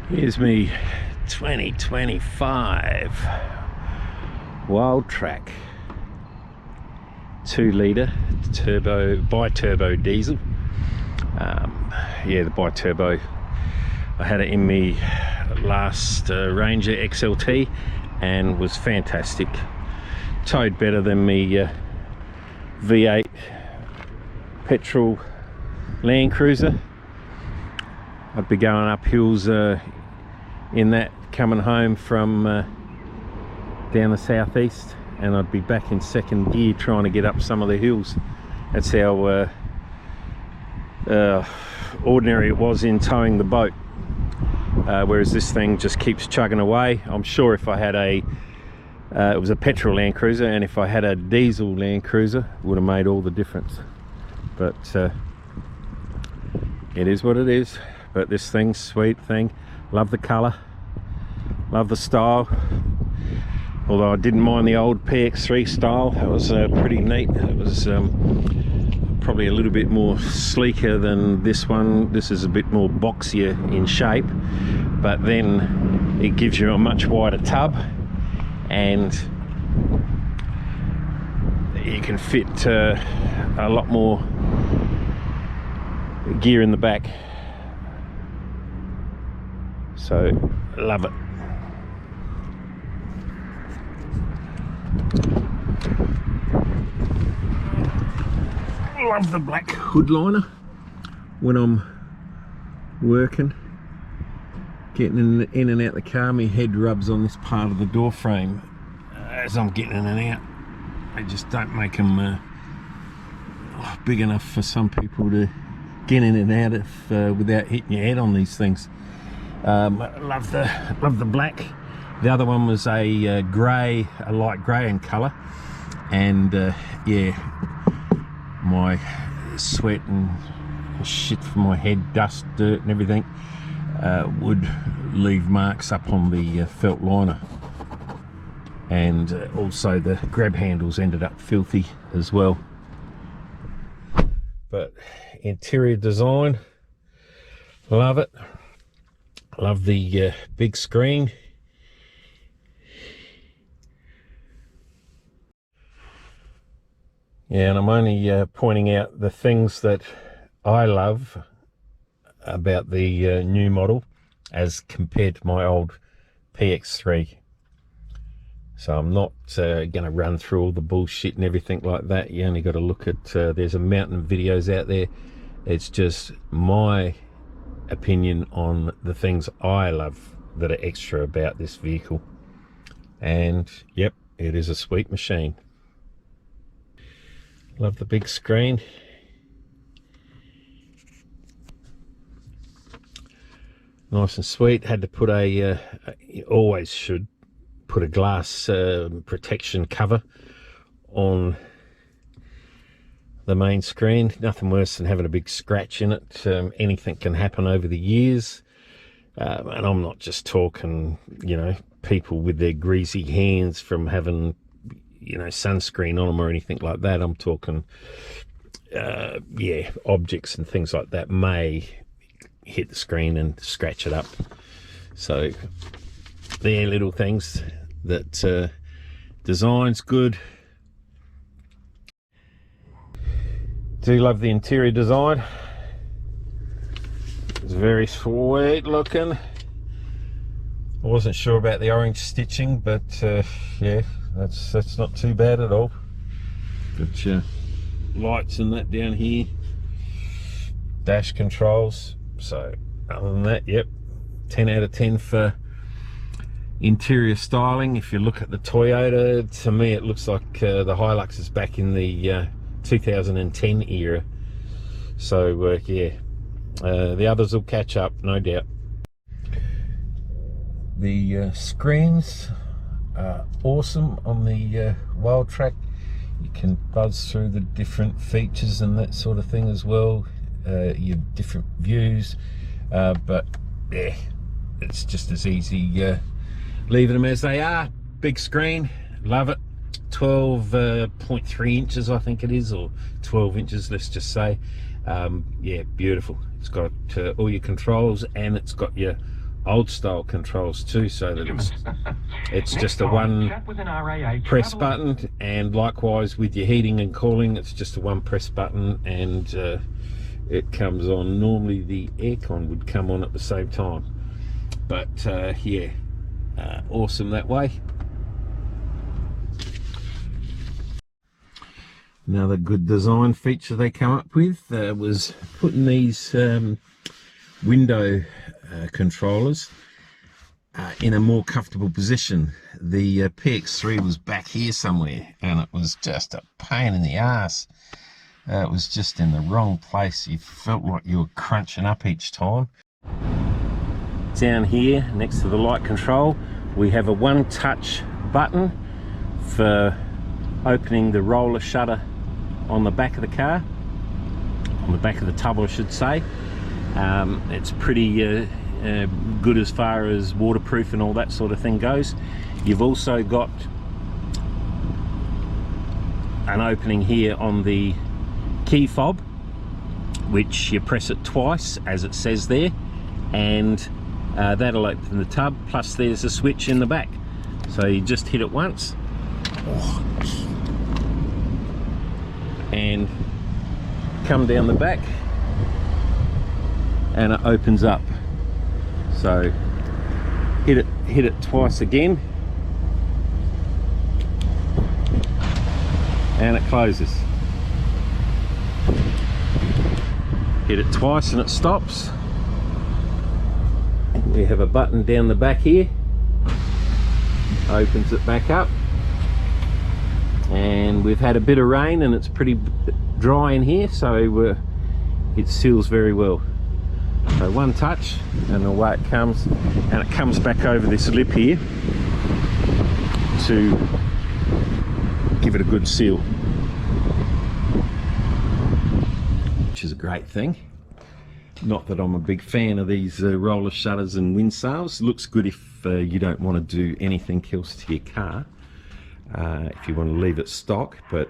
Here's me 2025 Wildtrak 2-litre turbo, bi-turbo diesel. Yeah, the bi-turbo, I had it in me last Ranger XLT and was fantastic. Towed better than me V8 petrol Land Cruiser. I'd be going up hills in that coming home from down the southeast, and I'd be back in second gear trying to get up some of the hills. That's how ordinary it was in towing the boat, whereas this thing just keeps chugging away. I'm sure if I had a it was a petrol Land Cruiser, and if I had a diesel Land Cruiser, it would have made all the difference. But it is what it is. But this thing's sweet thing. Love the colour, love the style. Although I didn't mind the old PX3 style, that was pretty neat. It was probably a little bit more sleeker than this one. This is a bit more boxier in shape, but then it gives you a much wider tub, and you can fit a lot more gear in the back. So love it. Love the black hood liner when I'm working, getting in and out the car. My head rubs on this part of the door frame as I'm getting in and out. They just don't make them big enough for some people to get in and out of without hitting your head on these things. Love the black. The other one was a grey, a light grey in colour, and yeah, my sweat and shit from my head, dust, dirt and everything would leave marks up on the felt liner, and also the grab handles ended up filthy as well. But interior design, love it. Love the big screen. Yeah, and I'm only pointing out the things that I love about the new model as compared to my old PX3. So I'm not going to run through all the bullshit and everything like that. You only got to look at, there's a mountain of videos out there. It's just my opinion on the things I love that are extra about this vehicle. And yep, it is a sweet machine. Love the big screen. Nice and sweet. Had to put a always should put a glass protection cover on the main screen. Nothing worse than having a big scratch in it. Anything can happen over the years, and I'm not just talking, you know, people with their greasy hands from having, you know, sunscreen on them or anything like that. I'm talking yeah, objects and things like that may hit the screen and scratch it up. So they're little things that design's good. Do love the interior design. It's very sweet looking. I wasn't sure about the orange stitching, but yeah, that's not too bad at all. Got lights and that down here, dash controls. So other than that, yep, 10 out of 10 for interior styling. If you look at the Toyota, to me it looks like the Hilux is back in the 2010 era. So yeah, the others will catch up, no doubt. The screens are awesome on the Wildtrak. You can buzz through the different features and that sort of thing as well. You have different views, but yeah, it's just as easy leaving them as they are. Big screen, love it. 12.3 inches I think it is, or 12 inches let's just say. Yeah, beautiful. It's got all your controls, and it's got your old style controls too, so that it's just a one press button, and likewise with your heating and cooling, it's just a one press button, and it comes on. Normally the aircon would come on at the same time, but yeah, awesome that way. Another good design feature they come up with was putting these window controllers in a more comfortable position. The PX3 was back here somewhere, and it was just a pain in the ass. It was just in the wrong place. You felt like you were crunching up each time. Down here next to the light control, we have a one-touch button for opening the roller shutter on the back of the car, on the back of the tub I should say. It's pretty good as far as waterproof and all that sort of thing goes. You've also got an opening here on the key fob, which you press it twice as it says there, and that'll open the tub. Plus there's a switch in the back, so you just hit it once and come down the back and it opens up. So hit it twice again and it closes. Hit it twice and it stops. We have a button down the back here, opens it back up, and we've had a bit of rain and it's pretty dry in here, so it seals very well. So one touch and away it comes, and it comes back over this lip here to give it a good seal, which is a great thing. Not that I'm a big fan of these roller shutters and wind sails. Looks good if you don't want to do anything else to your car, if you want to leave it stock, but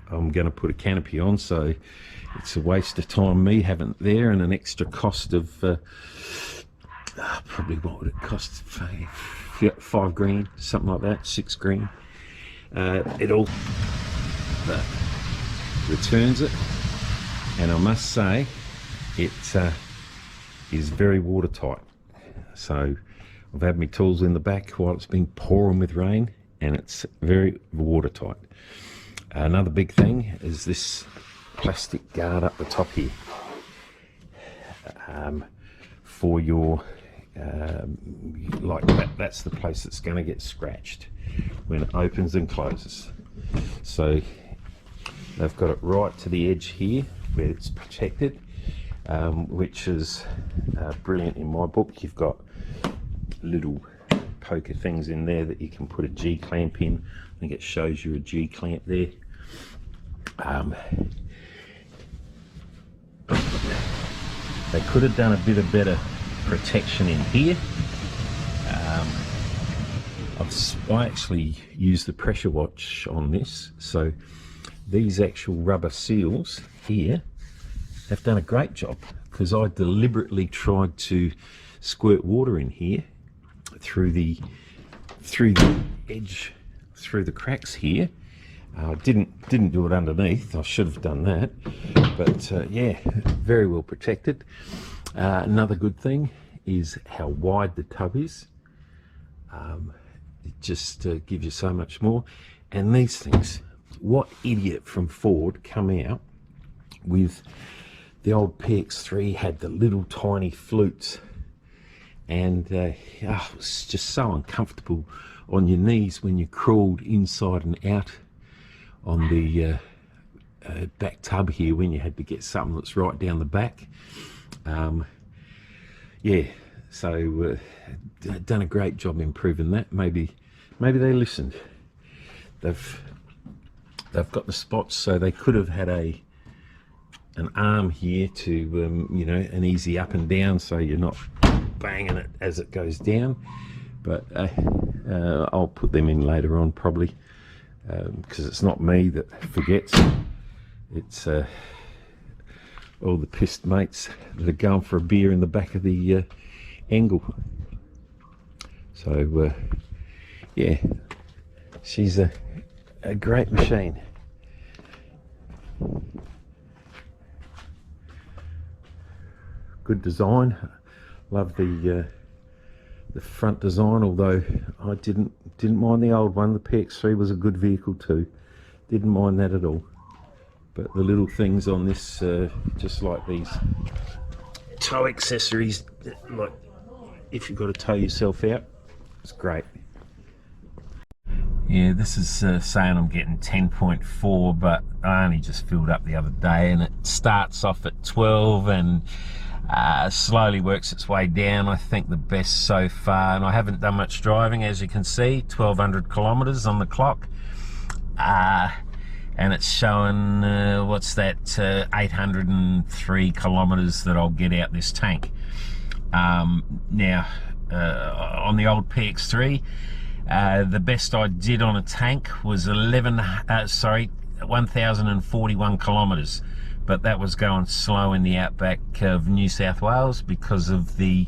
I'm going to put a canopy on, so it's a waste of time me having it there, and an extra cost of probably, what would it cost, 5 grand, something like that, 6 grand. It all returns it, and I must say it is very watertight. So I've had my tools in the back while it's been pouring with rain, and it's very watertight. Another big thing is this plastic guard up the top here, for your like that's the place that's going to get scratched when it opens and closes. So they've got it right to the edge here where it's protected, which is brilliant in my book. You've got little poker things in there that you can put a G clamp in. I think it shows you a G clamp there. They could have done a bit of better protection in here. I actually used the pressure watch on this, so these actual rubber seals here have done a great job, because I deliberately tried to squirt water in here through the edge, through the cracks here. Didn't do it underneath. I should have done that, but yeah, very well protected. Another good thing is how wide the tub is. It just gives you so much more. And these things, what idiot from Ford come out with the old PX3 had the little tiny flutes, and it was just so uncomfortable on your knees when you crawled inside and out on the back tub here, when you had to get something that's right down the back. Yeah, so done a great job improving that. Maybe they listened. They've got the spots, so they could have had an arm here to you know, an easy up and down, so you're not banging it as it goes down. But I'll put them in later on probably, because it's not me that forgets. It's all the pissed mates that are going for a beer in the back of the angle. So yeah, she's a great machine. Good design. Love the front design, although I didn't mind the old one. The PX3 was a good vehicle too. Didn't mind that at all. But the little things on this, just like these tow accessories, like if you've got to tow yourself out, it's great. Yeah, this is saying I'm getting 10.4, but I only just filled up the other day, and it starts off at 12 and slowly works its way down. I think the best so far, and I haven't done much driving, as you can see, 1,200 kilometers on the clock, and it's showing what's that, 803 kilometers that I'll get out this tank. Now on the old PX3, the best I did on a tank was 1,041 kilometers. But that was going slow in the outback of New South Wales because of the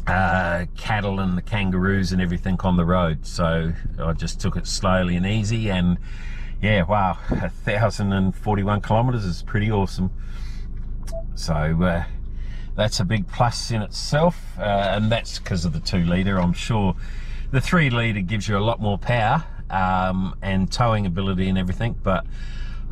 cattle and the kangaroos and everything on the road. So I just took it slowly and easy, and yeah, wow, 1,041 kilometers is pretty awesome. So that's a big plus in itself, and that's because of the 2 litre. I'm sure the 3 litre gives you a lot more power and towing ability and everything, but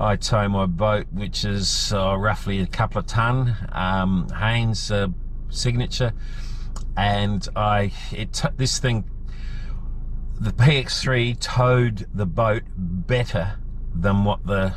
I tow my boat, which is roughly a couple of ton, Haynes signature, and this thing, the PX3 towed the boat better than what the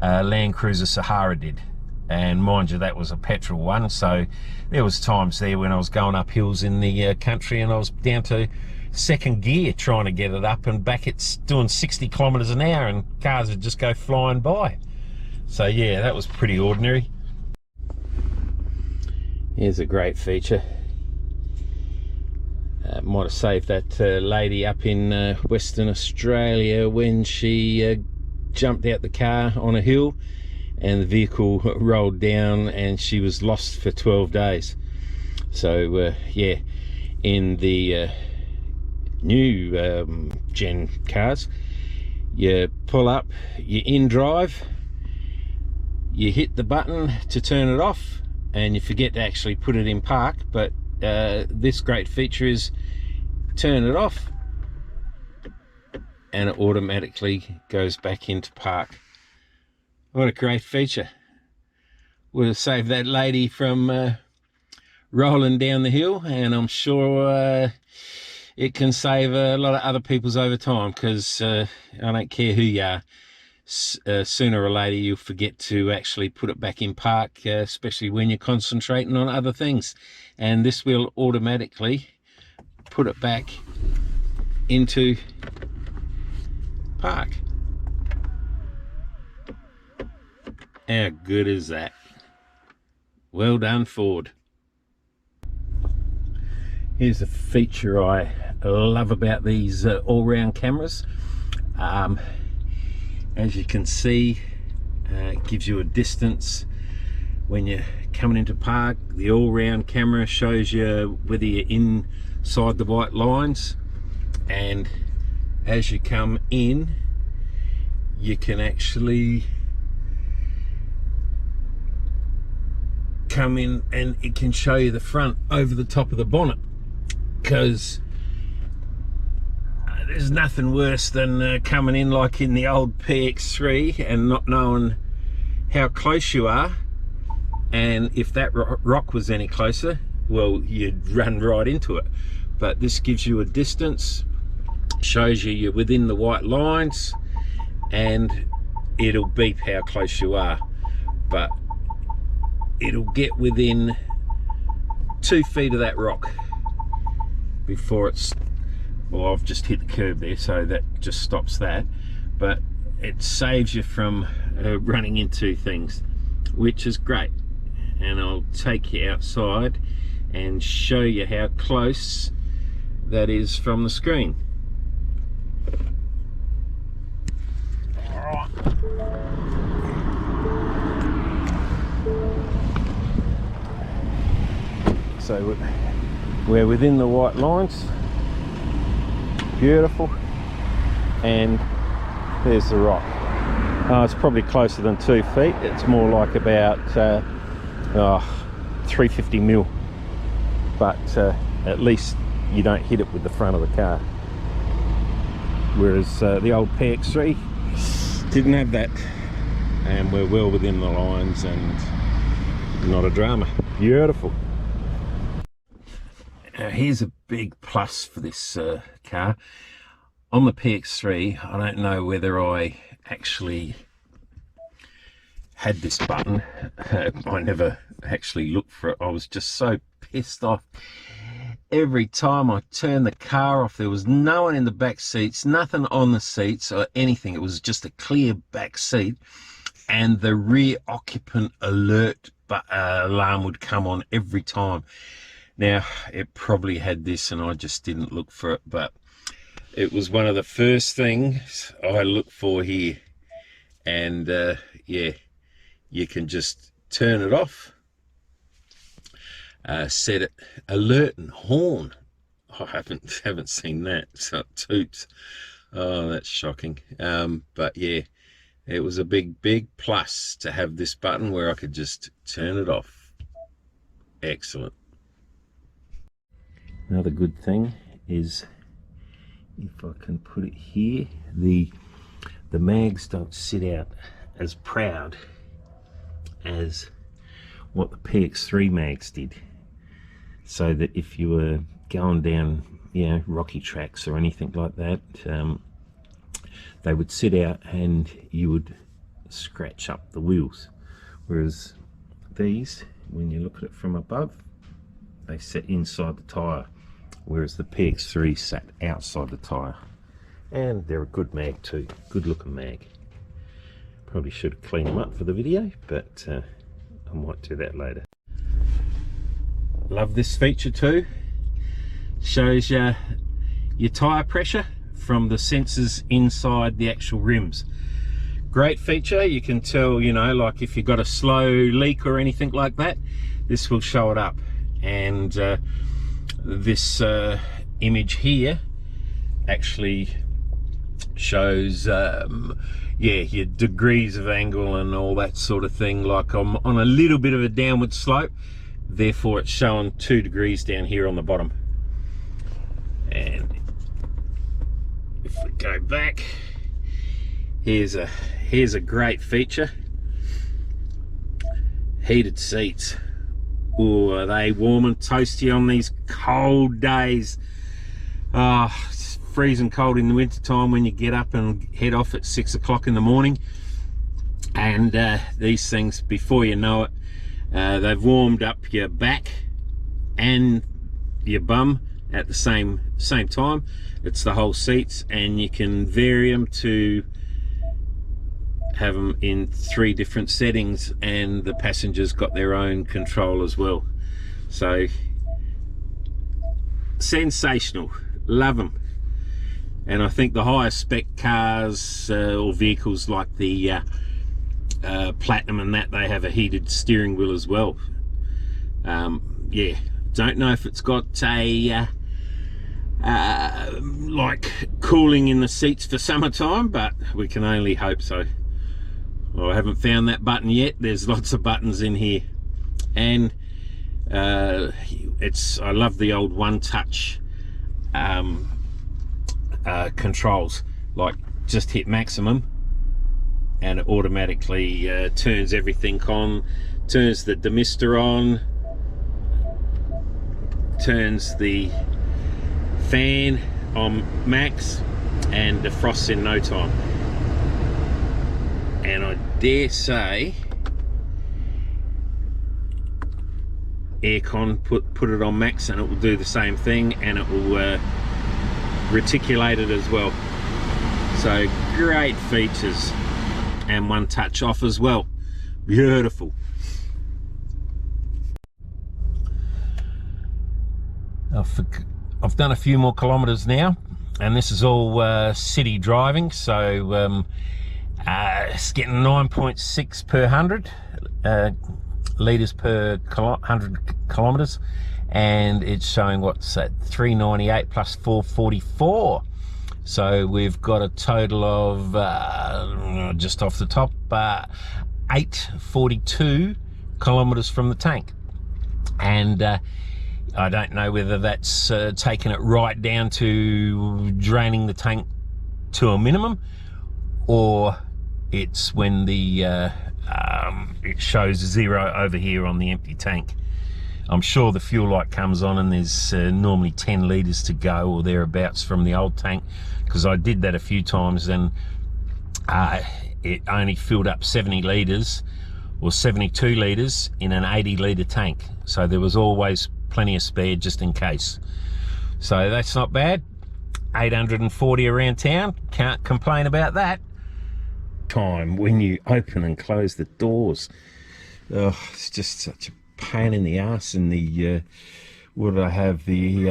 Land Cruiser Sahara did. And mind you, that was a petrol one, so there was times there when I was going up hills in the country and I was down to 2nd gear trying to get it up, and back it's doing 60 kilometers an hour and cars would just go flying by. So yeah, that was pretty ordinary. Here's a great feature. Might have saved that lady up in Western Australia when she jumped out the car on a hill and the vehicle rolled down and she was lost for 12 days. So yeah, in the new gen cars, you pull up, you in drive, you hit the button to turn it off, and you forget to actually put it in park. But this great feature is turn it off and it automatically goes back into park. What a great feature. Would have saved that lady from rolling down the hill, and I'm sure it can save a lot of other people's overtime, because I don't care who you are, sooner or later you'll forget to actually put it back in park, especially when you're concentrating on other things, and this will automatically put it back into park. How good is that? Well done, Ford. Here's a feature I love about these all-round cameras. As you can see, it gives you a distance when you're coming into park. The all-round camera shows you whether you're inside the white lines, and as you come in you can actually come in and it can show you the front over the top of the bonnet, because there's nothing worse than coming in like in the old PX3 and not knowing how close you are, and if that rock was any closer, well, you'd run right into it. But this gives you a distance, shows you you're within the white lines, and it'll beep how close you are, but it'll get within 2 feet of that rock before it's, well, I've just hit the curb there, so that just stops that, but it saves you from running into things, which is great. And I'll take you outside and show you how close that is from the screen. Alright. So we're within the white lines. beautiful. And there's the rock. It's probably closer than 2 feet. It's more like about 350 mil, but at least you don't hit it with the front of the car, whereas the old PX3 didn't have that, and we're well within the lines and not a drama. Beautiful. Now here's a big plus for this car. On the PX3, I don't know whether I actually had this button. I never actually looked for it. I was just so pissed off. Every time I turned the car off, there was no one in the back seats, nothing on the seats or anything. It was just a clear back seat, and the rear occupant alert alarm would come on every time. Now, it probably had this and I just didn't look for it, but it was one of the first things I looked for here. And yeah, you can just turn it off, set it alert and horn. I haven't seen that. So it toots. Oh, that's shocking. But yeah, it was a big plus to have this button where I could just turn it off. Excellent. Another good thing is, if I can put it here, the mags don't sit out as proud as what the PX3 mags did, so that if you were going down, you know, rocky tracks or anything like that, they would sit out and you would scratch up the wheels, whereas these, when you look at it from above, they sit inside the tyre, whereas the PX3 sat outside the tyre. And they're a good mag too, good looking mag. Probably should have cleaned them up for the video, but I might do that later. Love this feature too. Shows your tyre pressure from the sensors inside the actual rims. Great feature. You can tell, you know, like if you've got a slow leak or anything like that, this will show it up. And this image here actually shows yeah, your degrees of angle and all that sort of thing. Like I'm on a little bit of a downward slope, therefore it's showing 2 degrees down here on the bottom. And if we go back, here's a great feature. Heated seats. Oh, are they warm and toasty on these cold days? It's freezing cold in the winter time when you get up and head off at 6 o'clock in the morning. And these things, before you know it, they've warmed up your back and your bum at the same time. It's the whole seats, and you can vary them to have them in 3 different settings, and the passengers got their own control as well. So sensational, love them. And I think the higher spec cars or vehicles like the Platinum and that, they have a heated steering wheel as well. Yeah, don't know if it's got a like cooling in the seats for summertime, but we can only hope so. Well, I haven't found that button yet. There's lots of buttons in here, and I love the old one-touch controls. Like, just hit maximum and it automatically turns everything on, turns the demister on, turns the fan on max, and defrosts in no time. And I dare say aircon, put it on max and it will do the same thing, and it will reticulate it as well. So great features, and one touch off as well. Beautiful. I've done a few more kilometers now, and this is all city driving, so it's getting 9.6 per 100 litres per 100 kilometers, and it's showing what's that, 398 plus 444. So we've got a total of, just off the top, 842 kilometers from the tank. And I don't know whether that's taken it right down to draining the tank to a minimum, or it's when the it shows 0 over here on the empty tank. I'm sure the fuel light comes on and there's normally 10 litres to go or thereabouts from the old tank, because I did that a few times and it only filled up 70 litres or 72 litres in an 80 litre tank. So there was always plenty of spare just in case. So that's not bad. 840 around town, can't complain about that. Time when you open and close the doors, it's just such a pain in the ass. And the what did I have, the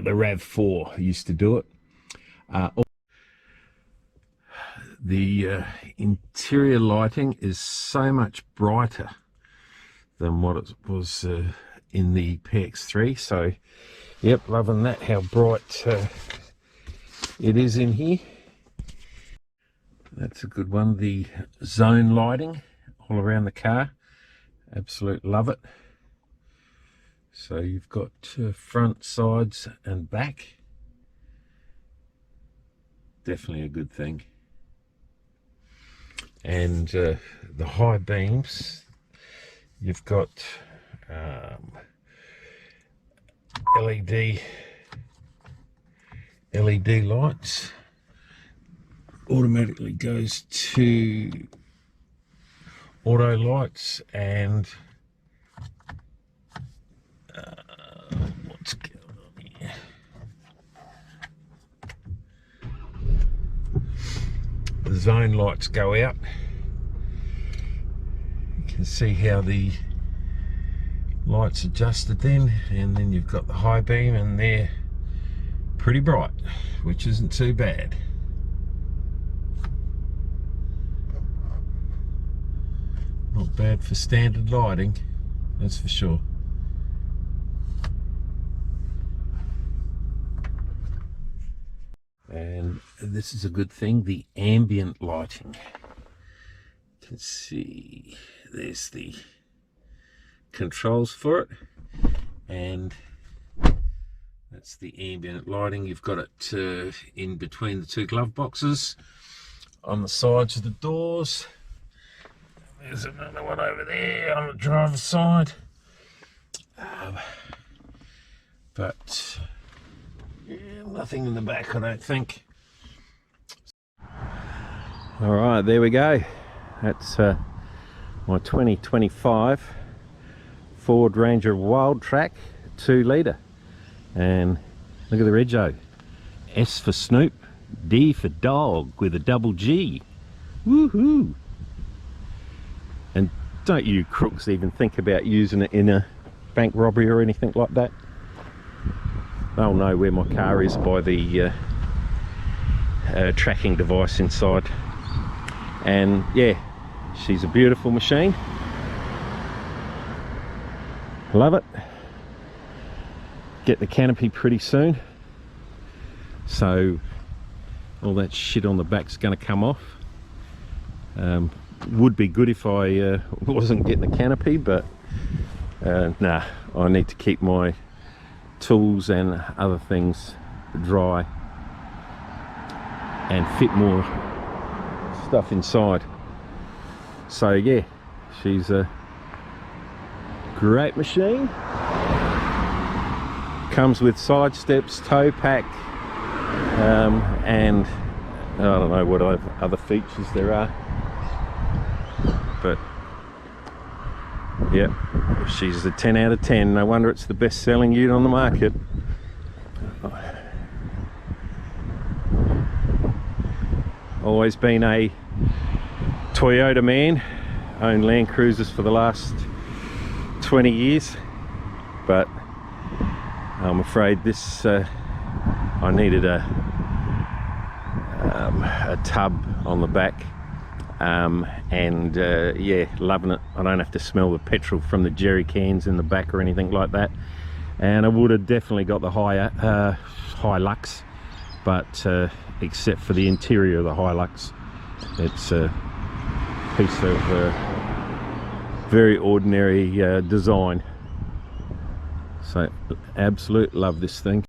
RAV4 used to do it. The interior lighting is so much brighter than what it was in the PX3. So yep, loving that, how bright it is in here. That's a good one. The zone lighting all around the car, absolute love it. So you've got front, sides and back. Definitely a good thing. And the high beams, you've got LED lights. Automatically goes to auto lights, and what's going on here? The zone lights go out. You can see how the lights adjusted then, and then you've got the high beam, and they're pretty bright, which isn't too bad. Not bad for standard lighting, that's for sure. And this is a good thing, the ambient lighting. You can see there's the controls for it, and that's the ambient lighting. You've got it in between the two glove boxes on the sides of the doors. There's another one over there on the driver's side. But yeah, nothing in the back, I don't think. All right, there we go. That's my 2025 Ford Ranger Wildtrak 2 litre. And look at the rego. S for Snoop, D for dog with a double G. Woohoo! And don't you crooks even think about using it in a bank robbery or anything like that. They'll know where my car is by the tracking device inside. And yeah, she's a beautiful machine. Love it. Get the canopy pretty soon, so all that shit on the back's going to come off. Would be good if I wasn't getting the canopy, but nah, I need to keep my tools and other things dry and fit more stuff inside. So yeah, she's a great machine. Comes with side steps, tow pack, and I don't know what other features there are, but yeah, she's a 10 out of 10. No wonder it's the best selling unit on the market. Always been a Toyota man, owned Land Cruisers for the last 20 years, but I'm afraid this I needed a tub on the back, and yeah, loving it. I don't have to smell the petrol from the jerry cans in the back or anything like that. And I would have definitely got the higher Hilux but except for the interior of the Hilux, it's a piece of very ordinary design. So absolute love this thing.